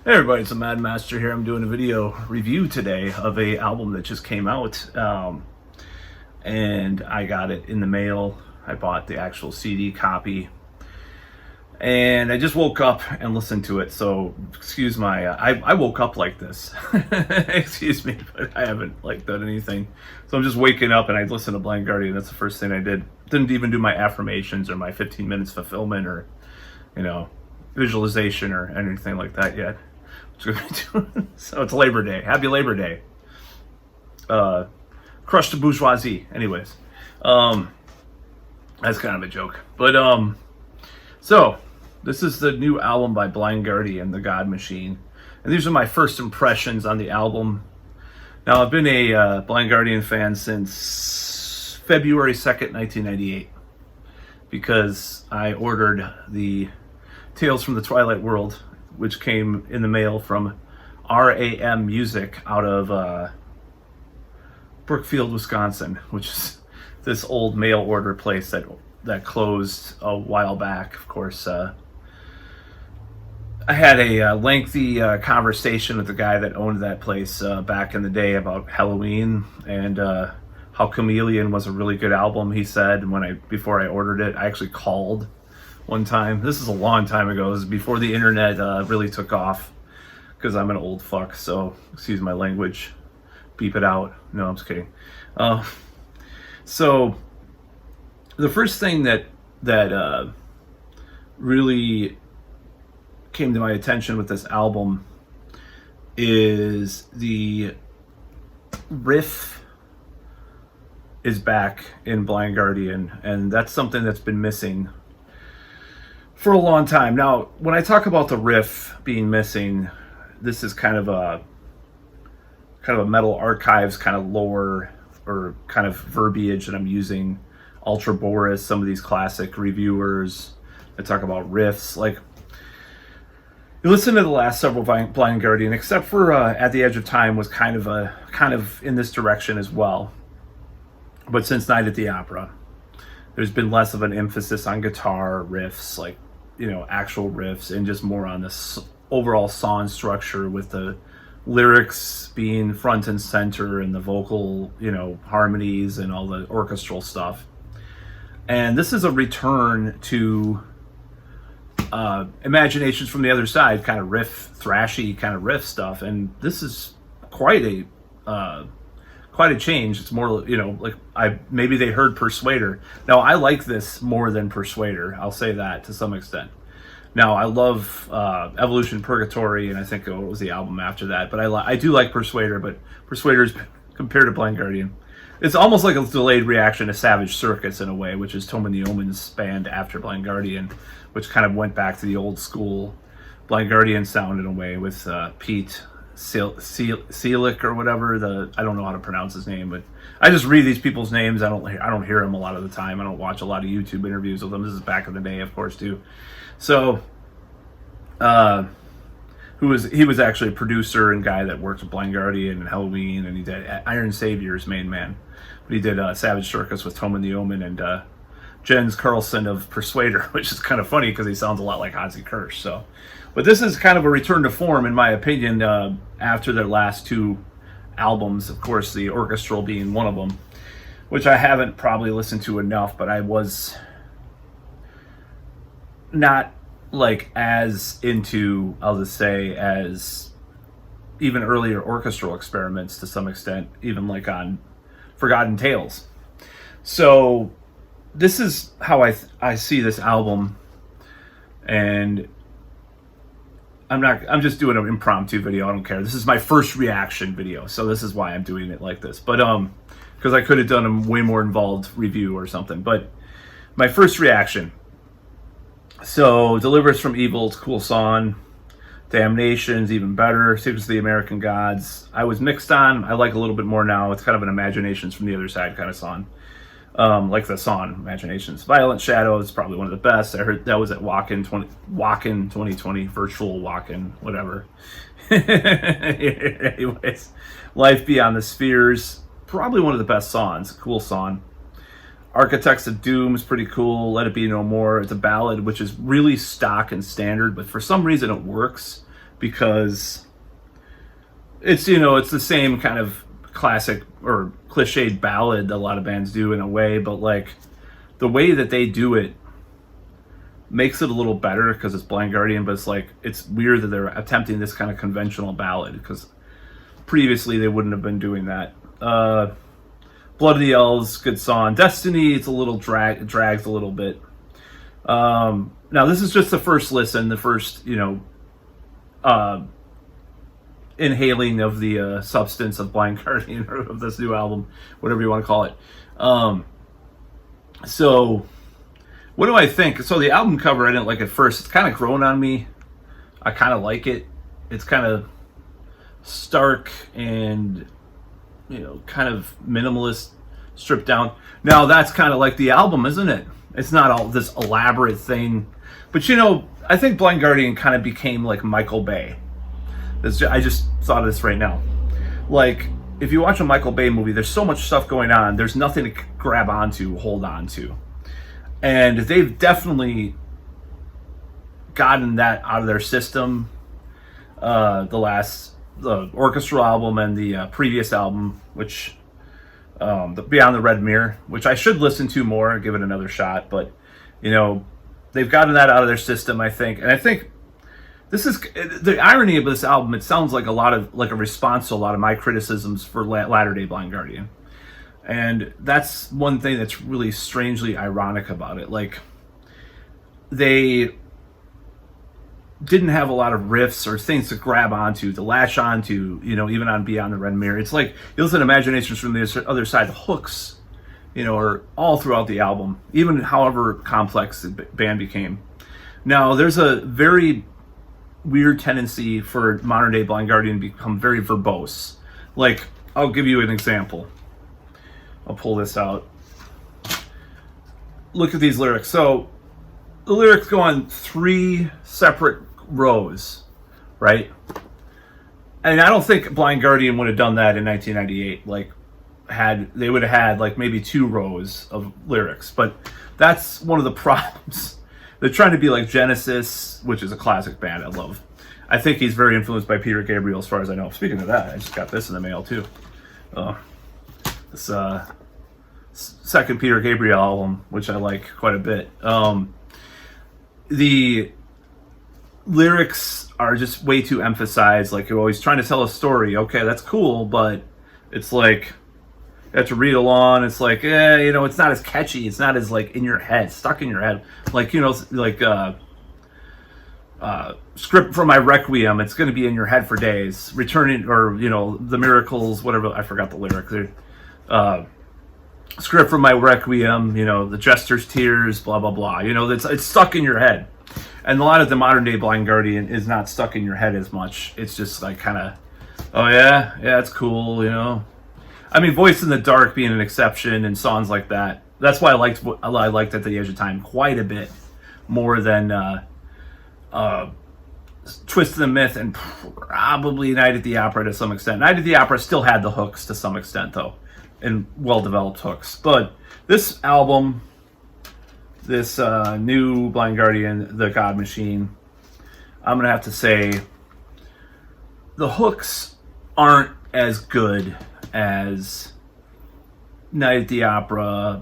Hey everybody, it's a Mad Master here. I'm doing a video review today of a album that just came out, and I got it in the mail. I bought the actual CD copy, and I just woke up and listened to it. So excuse my, I woke up like this. Excuse me, but I haven't done anything. So I'm just waking up and I listened to Blind Guardian. That's the first thing I did. Didn't even do my affirmations or my 15 minutes fulfillment or visualization or anything like that yet. So it's Labor Day. Happy Labor Day. Crush the bourgeoisie. Anyways, that's kind of a joke. But so this is the new album by Blind Guardian, The God Machine, and these are my first impressions on the album. Now I've been a Blind Guardian fan since February 2nd, 1998, because I ordered the Tales from the Twilight World, which came in the mail from RAM Music out of Brookfield, Wisconsin, which is this old mail order place that closed a while back. Of course, I had a lengthy conversation with the guy that owned that place back in the day about Halloween and how Chameleon was a really good album. He said before I ordered it, I actually called one time. This is a long time ago. This is before the internet really took off, because I'm an old fuck, so excuse my language. Beep it out. No, I'm just kidding. So the first thing that really came to my attention with this album is the riff is back in Blind Guardian, and that's something that's been missing for a long time. Now, when I talk about the riff being missing, this is kind of a Metal Archives kind of lore or kind of verbiage that I'm using. Ultra Boris, some of these classic reviewers that talk about riffs. Like, you listen to the last several Blind Guardian, except for At the Edge of Time was kind of in this direction as well. But since Night at the Opera, there's been less of an emphasis on guitar riffs, actual riffs, and just more on this overall song structure, with the lyrics being front and center and the vocal, harmonies and all the orchestral stuff. And this is a return to Imaginations from the Other Side, kind of riff, thrashy kind of riff stuff. And this is quite a change. It's more, maybe they heard Persuader. Now, I like this more than Persuader. I'll say that to some extent. Now, I love Evolution Purgatory, and I think it was the album after that. But I do like Persuader, but Persuader's, compared to Blind Guardian, it's almost like a delayed reaction to Savage Circus in a way, which is Tome of the Omen's band after Blind Guardian, which kind of went back to the old school Blind Guardian sound in a way, with Pete Seelick or whatever. I don't know how to pronounce his name, but I just read these people's names. I don't hear them a lot of the time. I don't watch a lot of YouTube interviews with them. This is back in the day, of course, too. So, he was actually a producer and guy that worked with Blind Guardian and Halloween, and he did Iron Savior's main man. But he did Savage Circus with Tome of the Omen, and Jens Carlson of Persuader, which is kind of funny because he sounds a lot like Ozzy Kirsch. So, but this is kind of a return to form, in my opinion, after their last two albums. Of course, the orchestral being one of them, which I haven't probably listened to enough, but I was not as into, I'll just say, as even earlier orchestral experiments to some extent, even on Forgotten Tales. So this is how I see this album, and I'm just doing an impromptu video. I don't care. This is my first reaction video, so this is why I'm doing it like this. But because I could have done a way more involved review or something. But my first reaction. So, Deliver Us from Evil, it's a cool song. Damnation's even better. Secrets of the American Gods, I was mixed on. I like a little bit more now. It's kind of an Imaginations from the Other Side kind of song. Like the song Imaginations. Violent Shadow is probably one of the best. I heard that was at Walk-In 2020, virtual Walk-In, whatever. Anyways, Life Beyond the Spheres, probably one of the best songs. Cool song. Architects of Doom is pretty cool. Let It Be No More. It's a ballad, which is really stock and standard, but for some reason it works because it's, you know, it's the same kind of classic or cliched ballad that a lot of bands do in a way, but like the way that they do it makes it a little better because it's Blind Guardian, but it's like, it's weird that they're attempting this kind of conventional ballad because previously they wouldn't have been doing that. Blood of the Elves, good song. Destiny, it's a little drags a little bit. Now this is just the first listen, the first, you know, inhaling of the substance of Blind Guardian, or of this new album, whatever you want to call it. So what do I think? So the album cover I didn't like at first. It's kind of grown on me. I kind of like it. It's kind of stark and, you know, kind of minimalist, stripped down. Now that's kind of like the album, isn't it? It's not all this elaborate thing, but you know, I think Blind Guardian kind of became like Michael Bay. I just thought of this right now. Like, if you watch a Michael Bay movie, there's so much stuff going on. There's nothing to grab onto, hold on to. And they've definitely gotten that out of their system. The orchestral album and the previous album, which the Beyond the Red Mirror, which I should listen to more, give it another shot. But, you know, they've gotten that out of their system, I think. And I think this is the irony of this album. It sounds like a response to a lot of my criticisms for Latter-day Blind Guardian. And that's one thing that's really strangely ironic about it. Like, they didn't have a lot of riffs or things to grab onto, to latch onto, you know, even on Beyond the Red Mirror. It's like, you listen to Imaginations from the Other Side, the hooks, you know, are all throughout the album, even however complex the band became. Now, there's a very weird tendency for modern day Blind Guardian to become very verbose. Like, I'll give you an example. I'll pull this out. Look at these lyrics. So the lyrics go on 3 separate rows, right? And I don't think Blind Guardian would have done that in 1998. Like, they would have had like maybe 2 rows of lyrics, but that's one of the problems. They're trying to be like Genesis, which is a classic band I love. I think he's very influenced by Peter Gabriel, as far as I know. Speaking of that, I just got this in the mail too. This second Peter Gabriel album, which I like quite a bit. The lyrics are just way too emphasized. Like, you're always trying to tell a story. Okay, that's cool, but it's like, you have to read along. It's like, you know, it's not as catchy. It's not as like in your head, stuck in your head. Like, you know, like script for my Requiem. It's going to be in your head for days. Returning, or, you know, the miracles, whatever. I forgot the lyric. Script for my Requiem. You know, the jester's tears. Blah blah blah. You know, it's stuck in your head. And a lot of the modern day Blind Guardian is not stuck in your head as much. It's just like kind of, oh yeah, it's cool. You know. I mean, Voice in the Dark being an exception and songs like that. That's why I liked At the Edge of Time quite a bit more than Twist of the Myth and probably Night at the Opera to some extent. Night at the Opera still had the hooks to some extent, though, and well-developed hooks. But this album, this new Blind Guardian, The God Machine, I'm going to have to say the hooks aren't as good as Night at the Opera,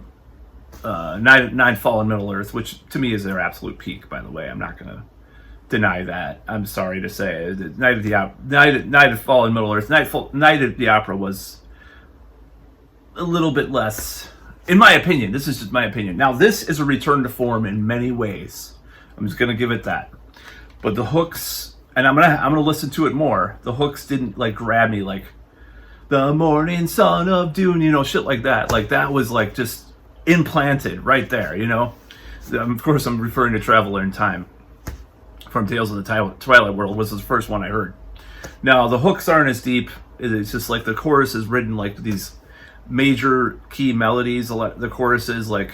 Nightfall in Middle Earth, which to me is their absolute peak, by the way. I'm not going to deny that. I'm sorry to say. Nightfall in Middle Earth, Night at the Opera was a little bit less, in my opinion. This is just my opinion. Now, this is a return to form in many ways. I'm just going to give it that. But the hooks, and I'm gonna listen to it more. The hooks didn't like grab me like the morning sun of Dune, you know, shit like that. Like, that was like just implanted right there, you know. Of course, I'm referring to Traveler in Time from Tales of the Twilight World, was the first one I heard. Now, the hooks aren't as deep. It's just like the chorus is written like these major key melodies. The choruses, like,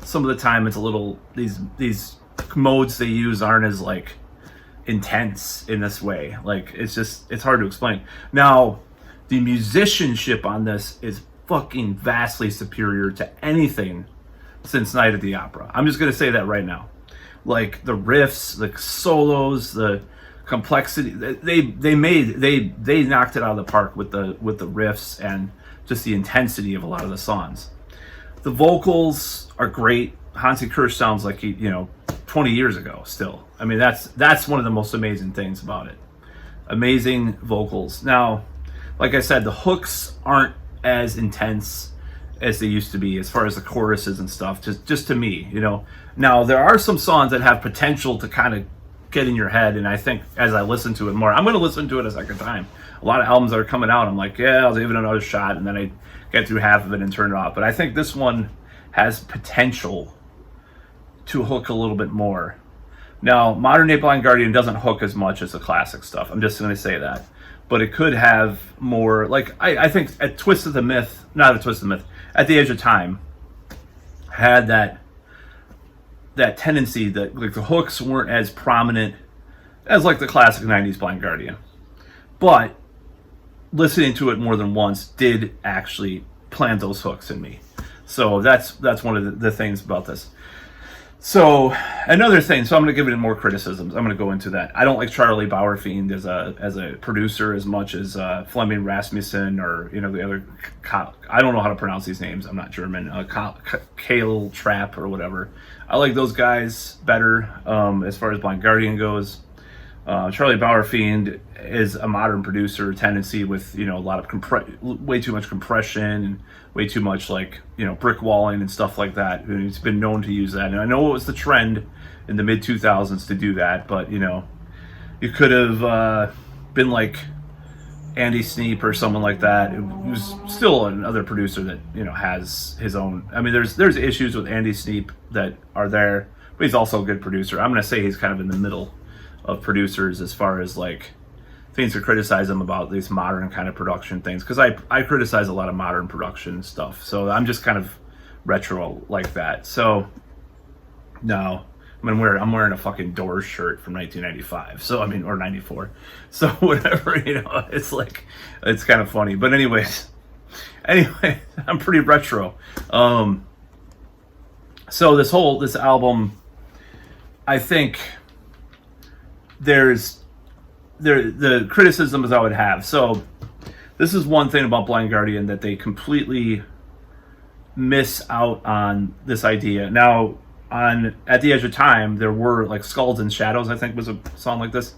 some of the time it's a little, these modes they use aren't as like intense in this way. Like, it's hard to explain. Now, the musicianship on this is fucking vastly superior to anything since Night at the Opera. I'm just going to say that right now. Like, the riffs, the solos, the complexity. They knocked it out of the park with the riffs and just the intensity of a lot of the songs. The vocals are great. Hansi Kirsch sounds like 20 years ago still. I mean, that's one of the most amazing things about it. Amazing vocals. Now, like I said, the hooks aren't as intense as they used to be as far as the choruses and stuff, just to me, Now, there are some songs that have potential to kind of get in your head, and I think as I listen to it more, I'm going to listen to it a second time. A lot of albums that are coming out, I'm like, yeah, I'll give it another shot, and then I get through half of it and turn it off. But I think this one has potential to hook a little bit more. Now, Modern Day Blind Guardian doesn't hook as much as the classic stuff. I'm just going to say that. But it could have more, like, I think at Twist of the Myth, not at Twist of the Myth, At the Edge of Time, had that tendency that, like, the hooks weren't as prominent as, like, the classic 90s Blind Guardian. But listening to it more than once did actually plant those hooks in me. So that's one of the things about this. So another thing, so I'm going to give it more criticisms. I'm going to go into that. I don't like Charlie Bauerfeind as a producer as much as Fleming Rasmussen or the other. I don't know how to pronounce these names. I'm not German. Kale Trapp or whatever. I like those guys better as far as Blind Guardian goes. Charlie Bauerfeind is a modern producer tendency with a lot of way too much compression and way too much brick walling and stuff like that. And he's been known to use that, and I know it was the trend in the mid 2000s to do that, but you could have been like Andy Sneap or someone like that, who's still another producer that has his own. I mean, there's issues with Andy Sneap that are there, but he's also a good producer. I'm gonna say he's kind of in the middle of producers as far as things to criticize him about these modern kind of production things, because I criticize a lot of modern production stuff, so I'm just kind of retro like that. So no, I'm wearing a fucking Doors shirt from 1995, so I mean, or 94, so whatever, it's kind of funny. But anyway, I'm pretty retro. So this album, I think the criticisms I would have. So this is one thing about Blind Guardian, that they completely miss out on this idea. Now, At the Edge of Time, there were Skulls and Shadows, I think was a song like this.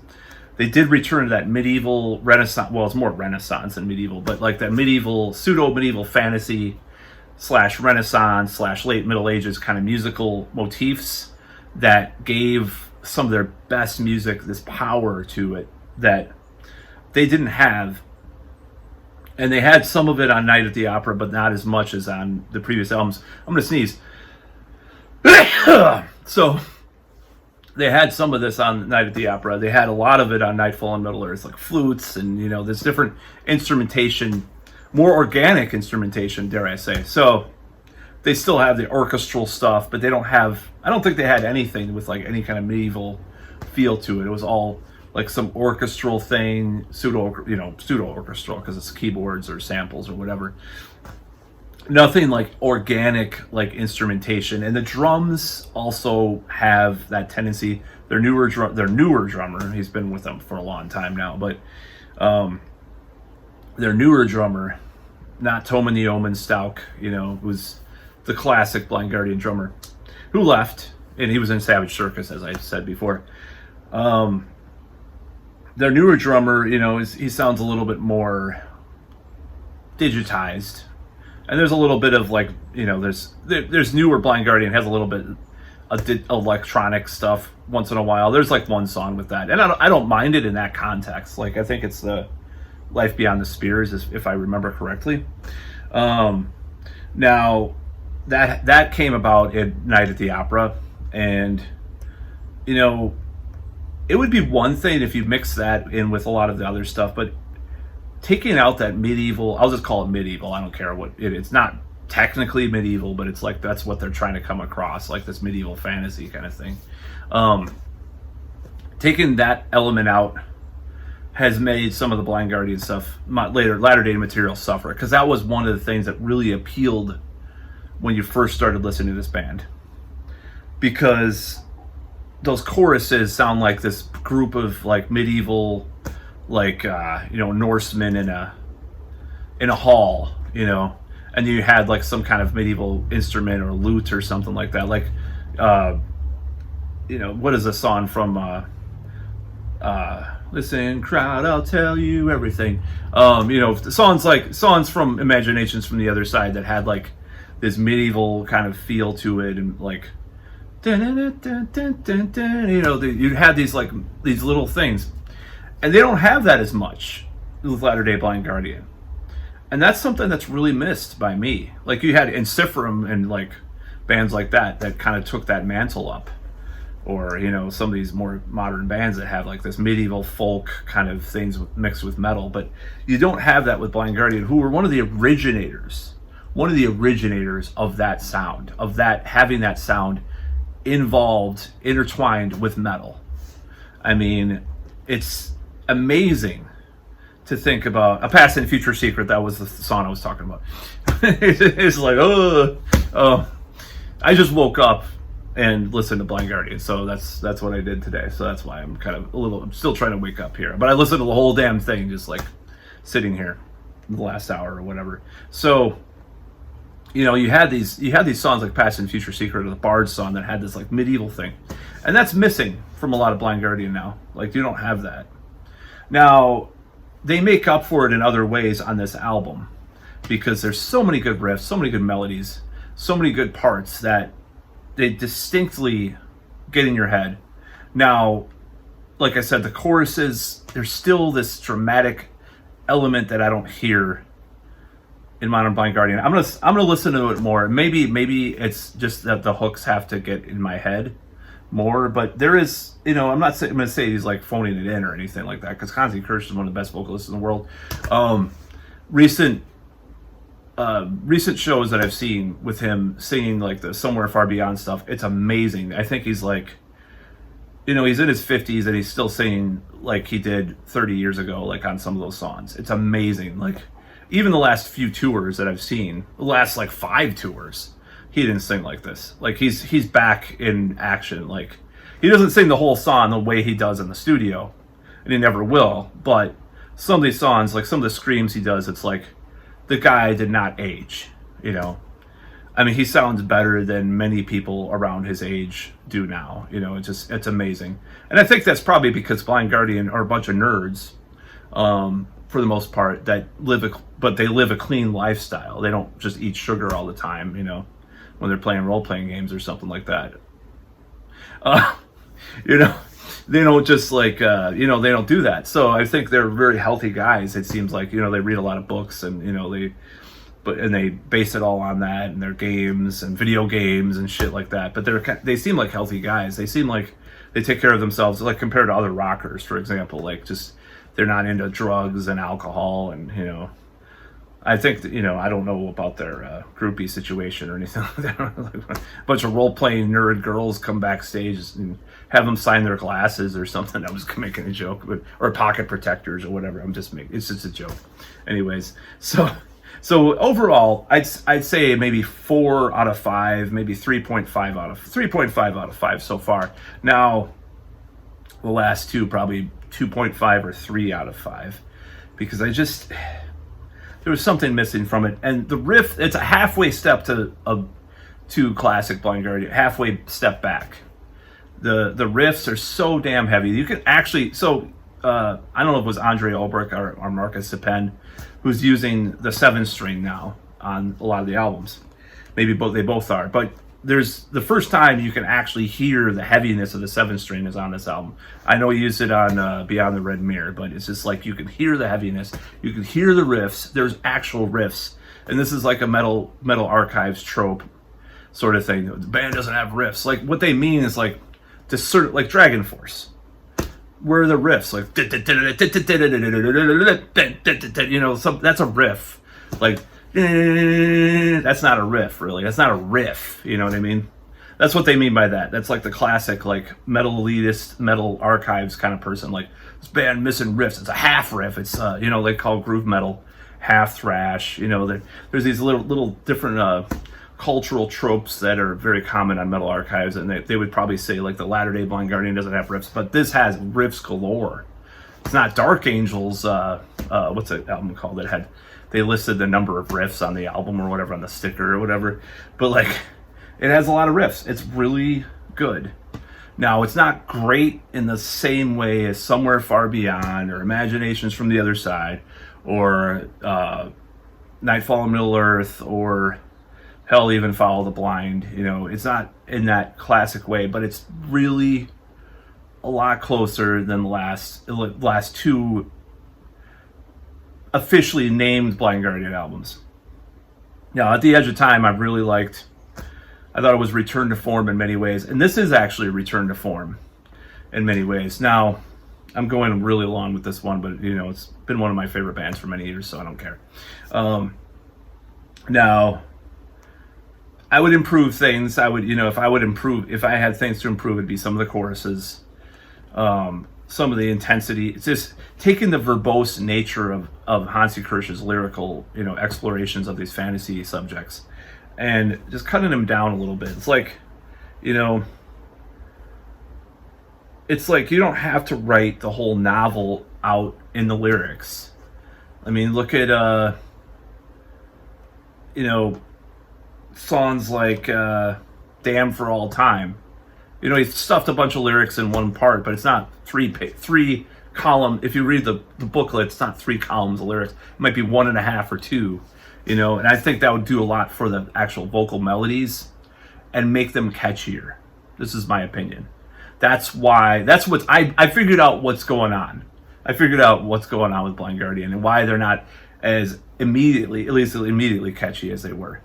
They did return to that medieval Renaissance, well, it's more Renaissance than medieval, but that medieval, pseudo-medieval fantasy / Renaissance / late Middle Ages kind of musical motifs that gave some of their best music this power to it that they didn't have. And they had some of it on Night at the Opera, but not as much as on the previous albums. I'm going to sneeze. So they had some of this on Night at the Opera. They had a lot of it on Nightfall in Middle Earth, like flutes and, there's different instrumentation, more organic instrumentation, dare I say. So they still have the orchestral stuff, but they don't have, I don't think they had anything with any kind of medieval feel to it. It was all some orchestral thing, pseudo orchestral, because it's keyboards or samples or whatever. Nothing organic instrumentation. And the drums also have that tendency. Their newer drummer, he's been with them for a long time now, but their newer drummer, not Toman the Omen Stauk, who's the classic Blind Guardian drummer, who left, and he was in Savage Circus, as I said before. Their newer drummer, he sounds a little bit more digitized, and there's a little bit of there's newer Blind Guardian has a little bit of electronic stuff once in a while. There's one song with that, and I don't mind it in that context. I think it's the Life Beyond the Spears, if I remember correctly. Now that came about at Night at the Opera, and it would be one thing if you mix that in with a lot of the other stuff, but taking out that medieval, I'll just call it medieval, I don't care what it is. It's not technically medieval, but it's that's what they're trying to come across, this medieval fantasy kind of thing. Taking that element out has made some of the Blind Guardian stuff, latter day material, suffer, because that was one of the things that really appealed when you first started listening to this band, because those choruses sound like this group of like medieval, like Norsemen in a hall, and you had like some kind of medieval instrument or lute or something like that, like what is a song from listen crowd, I'll tell you everything, songs from Imaginations from the Other Side that had like this medieval kind of feel to it, and like you had these like these little things, and they don't have that as much with Latter Day Blind Guardian, and that's something that's really missed by me. Like you had Ensiferum and like bands like that kind of took that mantle up, or some of these more modern bands that have like this medieval folk kind of things mixed with metal, but you don't have that with Blind Guardian, who were one of the originators of that sound, of that having that sound intertwined with metal. I mean, it's amazing to think about. A Past and Future Secret, that was the song I was talking about. It's like, I just woke up and listened to Blind Guardian, so that's what I did today. So that's why I'm kind of I'm still trying to wake up here. But I listened to the whole damn thing, just like sitting here the last hour or whatever. So you had these songs like Past and Future Secret, or the Bard song that had this like medieval thing, and that's missing from a lot of Blind Guardian now. Like you don't have that. Now they make up for it in other ways on this album, because there's so many good riffs, so many good melodies, so many good parts that they distinctly get in your head. Now, like I said, the choruses, there's still this dramatic element that I don't hear in Modern Blind Guardian. I'm gonna listen to it more. Maybe it's just that the hooks have to get in my head more, but there is, I'm gonna say he's like phoning it in or anything like that, because Hansi Kirsch is one of the best vocalists in the world. Recent shows that I've seen with him singing like the Somewhere Far Beyond stuff, it's amazing. I think he's like, he's in his 50s and he's still singing like he did 30 years ago, like on some of those songs. It's amazing. Like even the last few tours that I've seen, the last like 5 tours, he didn't sing like this. Like he's back in action. Like he doesn't sing the whole song the way he does in the studio, and he never will. But some of these songs, like some of the screams he does, it's like the guy did not age. I mean, he sounds better than many people around his age do now. It's amazing. And I think that's probably because Blind Guardian are a bunch of nerds, for the most part, that but they live a clean lifestyle. They don't just eat sugar all the time, when they're playing role-playing games or something like that. They don't just like, they don't do that. So I think they're very healthy guys. It seems like, they read a lot of books, and, they base it all on that, and their games and video games and shit like that. But they seem like healthy guys. They seem like they take care of themselves, like compared to other rockers, for example, like just, they're not into drugs and alcohol, and, I think that, I don't know about their groupie situation or anything like that. Like a bunch of role-playing nerd girls come backstage and have them sign their glasses or something. I was making a joke, or pocket protectors or whatever. It's just a joke. Anyways, so overall, I'd say maybe 4 out of 5, maybe 3.5 out of 5 so far. Now, the last two probably 2.5 or 3 out of 5, because there was something missing from it. And the riff, it's a halfway step to classic Blind Guardian, halfway step back. The riffs are so damn heavy. You can actually, I don't know if it was Andre Olbrich or Marcus Sepen who's using the 7-string now on a lot of the albums. Maybe they both are, but there's the first time you can actually hear the heaviness of the 7-string is on this album. I know he used it on Beyond the Red Mirror, but it's just like you can hear the heaviness, you can hear the riffs. There's actual riffs, and this is like a metal archives trope sort of thing. The band doesn't have riffs. Like what they mean is like like Dragon Force, where the riffs like that's a riff. Like that's not a riff, really. That's not a riff. You know what I mean? That's what they mean by that. That's like the classic, like metal elitist, metal archives kind of person. Like this band missing riffs. It's a half riff. It's they call groove metal half thrash. There's these little different cultural tropes that are very common on Metal Archives, and they would probably say like the Latter Day Blind Guardian doesn't have riffs, but this has riffs galore. It's not Dark Angels. What's that album called? They listed the number of riffs on the album or whatever on the sticker or whatever, but like it has a lot of riffs. It's really good. Now it's not great in the same way as Somewhere Far Beyond or Imaginations from the Other Side or Nightfall on Middle Earth or hell, even Follow the Blind. You know, it's not in that classic way, but it's really a lot closer than the last two officially named Blind Guardian albums. Now, At the Edge of Time, I really liked. I thought it was return to form in many ways, and this is actually a return to form in many ways. Now, I'm going really long with this one, but you know, it's been one of my favorite bands for many years, so I don't care. Now, I would improve things. I would, if I had things to improve, it'd be some of the choruses, some of the intensity. It's just taking the verbose nature of Hansi Kirsch's lyrical, explorations of these fantasy subjects, and just cutting them down a little bit. It's like, it's like you don't have to write the whole novel out in the lyrics. I mean, look at songs like Damn for All Time. He stuffed a bunch of lyrics in one part, but it's not three column. If you read the booklet, it's not 3 columns of lyrics. It might be 1.5 or 2, and I think that would do a lot for the actual vocal melodies and make them catchier. This is my opinion. That's what I figured out what's going on. I figured out what's going on with Blind Guardian and why they're not as immediately catchy as they were.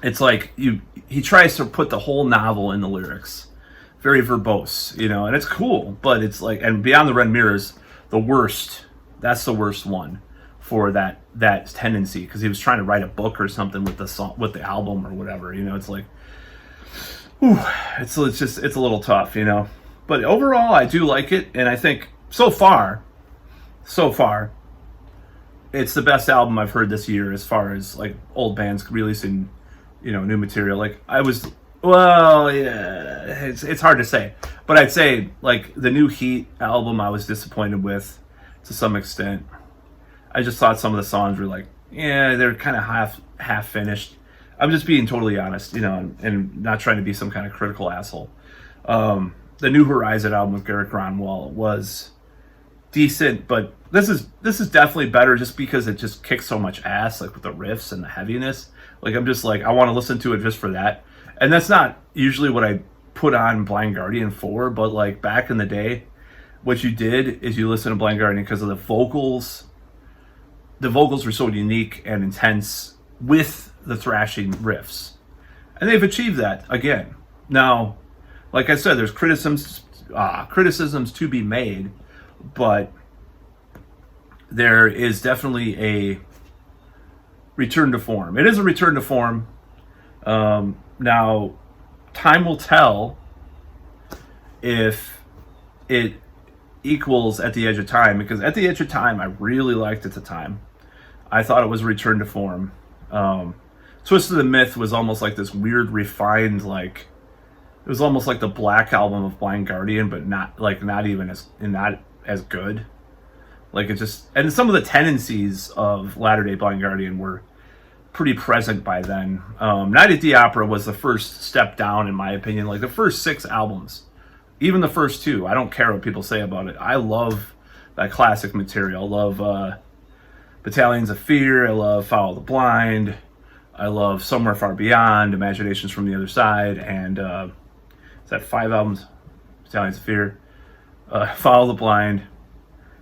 It's like he tries to put the whole novel in the lyrics, very verbose, and it's cool, but it's like, and Beyond the Red Mirrors, that's the worst one for that tendency, because he was trying to write a book or something with the song, with the album or whatever. It's like, whew, it's a little tough, but overall I do like it, and I think so far it's the best album I've heard this year as far as like old bands releasing new material. Like it's hard to say, but I'd say like the new Heat album I was disappointed with to some extent. I just thought some of the songs were like, they're kind of half finished. I'm just being totally honest, and not trying to be some kind of critical asshole. The New Horizon album with Garrett Gronwall was decent, but this is definitely better just because it just kicks so much ass, like with the riffs and the heaviness. Like I'm just like, I want to listen to it just for that. And that's not usually what I put on Blind Guardian for, but like back in the day, what you did is you listen to Blind Guardian because of the vocals. The vocals were so unique and intense with the thrashing riffs. And they've achieved that again. Now, like I said, there's criticisms to be made, but there is definitely a return to form. It is a return to form. Now, time will tell if it equals At the Edge of Time, because At the Edge of Time I really liked at the time. I thought it was a return to form. Twisted the Myth was almost like this weird refined, like it was almost like the Black Album of Blind Guardian, but not as good. Like it just, and some of the tendencies of Latter Day Blind Guardian were pretty present by then. Night at the Opera was the first step down, in my opinion. Like the first 6 albums, even the first 2, I don't care what people say about it. I love that classic material. I love Battalions of Fear. I love Follow the Blind. I love Somewhere Far Beyond, Imaginations from the Other Side, and is that 5 albums? Battalions of Fear, Follow the Blind,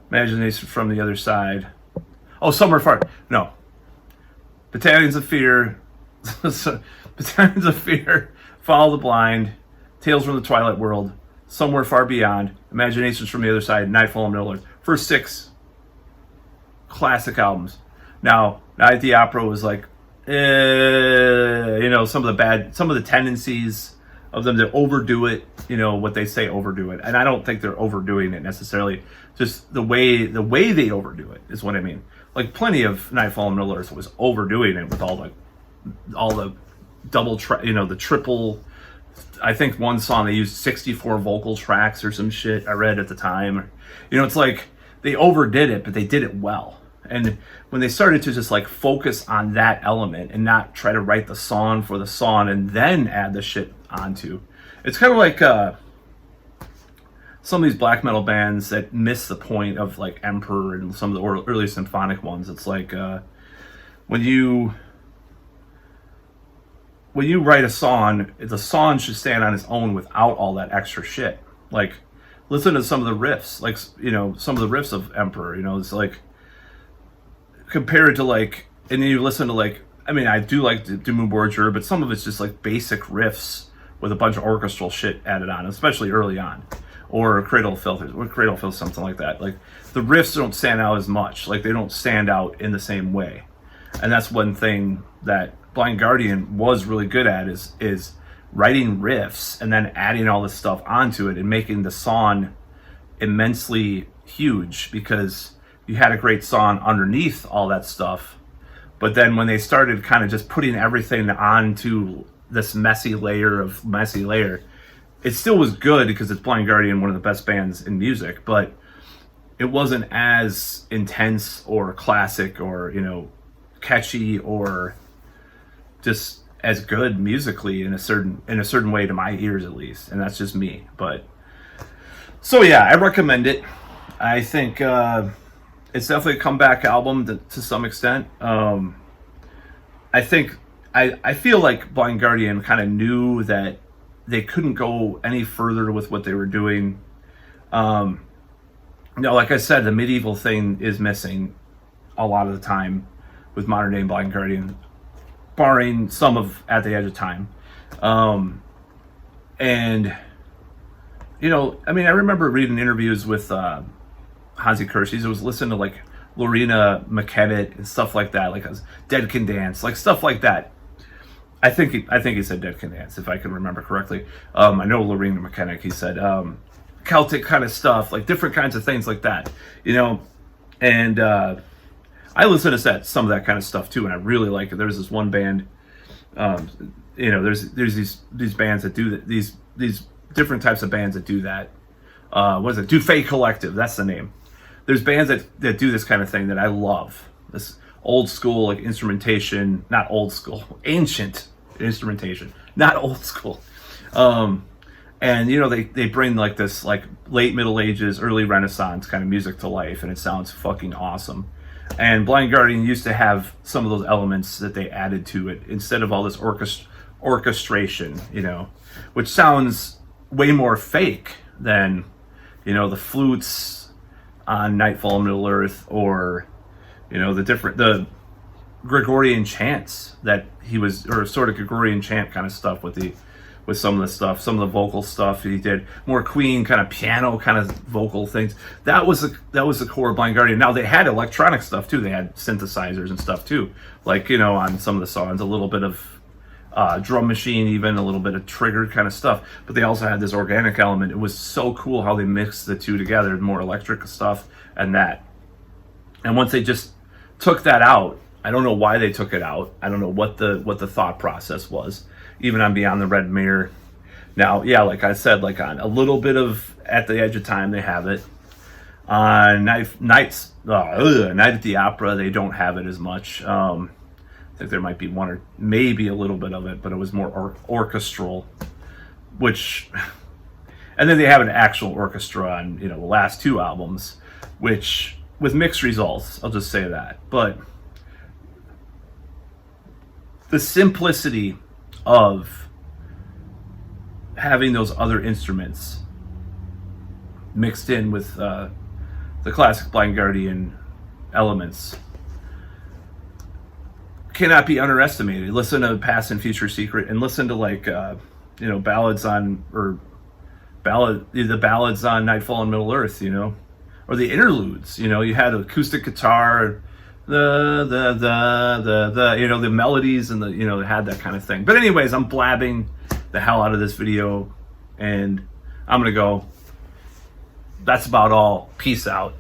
Imaginations from the Other Side. Oh, Somewhere Far. No. Battalions of Fear, Battalions of Fear, Follow the Blind, Tales from the Twilight World, Somewhere Far Beyond, Imaginations from the Other Side, Nightfall on Middle Earth. First 6 classic albums. Now, Night at the Opera was like, some of the tendencies of them to overdo it, what they say, overdo it. And I don't think they're overdoing it necessarily. Just the way they overdo it is what I mean. Like plenty of Nightfall on Middle Earth was overdoing it with all the all the double track, the triple. I think one song they used 64 vocal tracks or some shit. I read at the time. It's like they overdid it, but they did it well. And when they started to just like focus on that element and not try to write the song for the song and then add the shit onto, it's kind of like some of these black metal bands that miss the point of like Emperor and some of the early symphonic ones. It's like when you write a song, the song should stand on its own without all that extra shit. Like, listen to some of the riffs, like, some of the riffs of Emperor, it's like, compared to like, and then you listen to like, I do like Dimmu Borgir, but some of it's just like basic riffs with a bunch of orchestral shit added on, especially early on. Or Cradle of Filth, something like that. Like, the riffs don't stand out as much. Like, they don't stand out in the same way. And that's one thing that Blind Guardian was really good at is writing riffs and then adding all this stuff onto it and making the song immensely huge, because you had a great song underneath all that stuff. But then when they started kind of just putting everything onto this messy layer, it still was good because it's Blind Guardian, one of the best bands in music, but it wasn't as intense or classic or, catchy or just as good musically in a certain way to my ears, at least. And that's just me. But so yeah, I recommend it. I think it's definitely a comeback album to some extent. I feel like Blind Guardian kind of knew that they couldn't go any further with what they were doing. Like I said, the medieval thing is missing a lot of the time with modern day Blind Guardian, barring some of At the Edge of Time. And I remember reading interviews with Hansi Kirschis. I was listening to like Lorena McKennitt and stuff like that, like Dead Can Dance, like stuff like that. I think he said Dead Can Dance, if I can remember correctly. I know Lorena McKennitt, he said Celtic kind of stuff, like different kinds of things like that, and I listen to some of that kind of stuff too, and I really like it. There's this one band, there's these bands that do these different types of bands that do that. What is it? Dufay Collective, that's the name. There's bands that do this kind of thing that I love. This old school, like instrumentation, not old school, ancient instrumentation, not old school. And they bring like this like late Middle Ages, early Renaissance kind of music to life, and it sounds fucking awesome. And Blind Guardian used to have some of those elements that they added to it instead of all this orchestration, which sounds way more fake than, the flutes on Nightfall in Middle Earth, or, the Gregorian chants that he was, or sort of Gregorian chant kind of stuff with some of the stuff, some of the vocal stuff he did, more Queen kind of piano kind of vocal things. That was the core of Blind Guardian. Now they had electronic stuff too. They had synthesizers and stuff too, like on some of the songs, a little bit of drum machine, even a little bit of triggered kind of stuff. But they also had this organic element. It was so cool how they mixed the two together, more electric stuff and that. And once they just took that out, I don't know why they took it out. I don't know what the thought process was. Even on Beyond the Red Mirror. Now, yeah, like I said, like on a little bit of At the Edge of Time, they have it. On Night at the Opera, they don't have it as much. I think there might be one or maybe a little bit of it, but it was more orchestral. And then they have an actual orchestra on the last two albums, which with mixed results. I'll just say that, but the simplicity of having those other instruments mixed in with the classic Blind Guardian elements cannot be underestimated. Listen to Past and Future Secret, and listen to like the ballads on Nightfall and Middle Earth, or the interludes. You had acoustic guitar, the melodies, and they had that kind of thing. But anyways, I'm blabbing the hell out of this video, and I'm gonna go. That's about all. Peace out.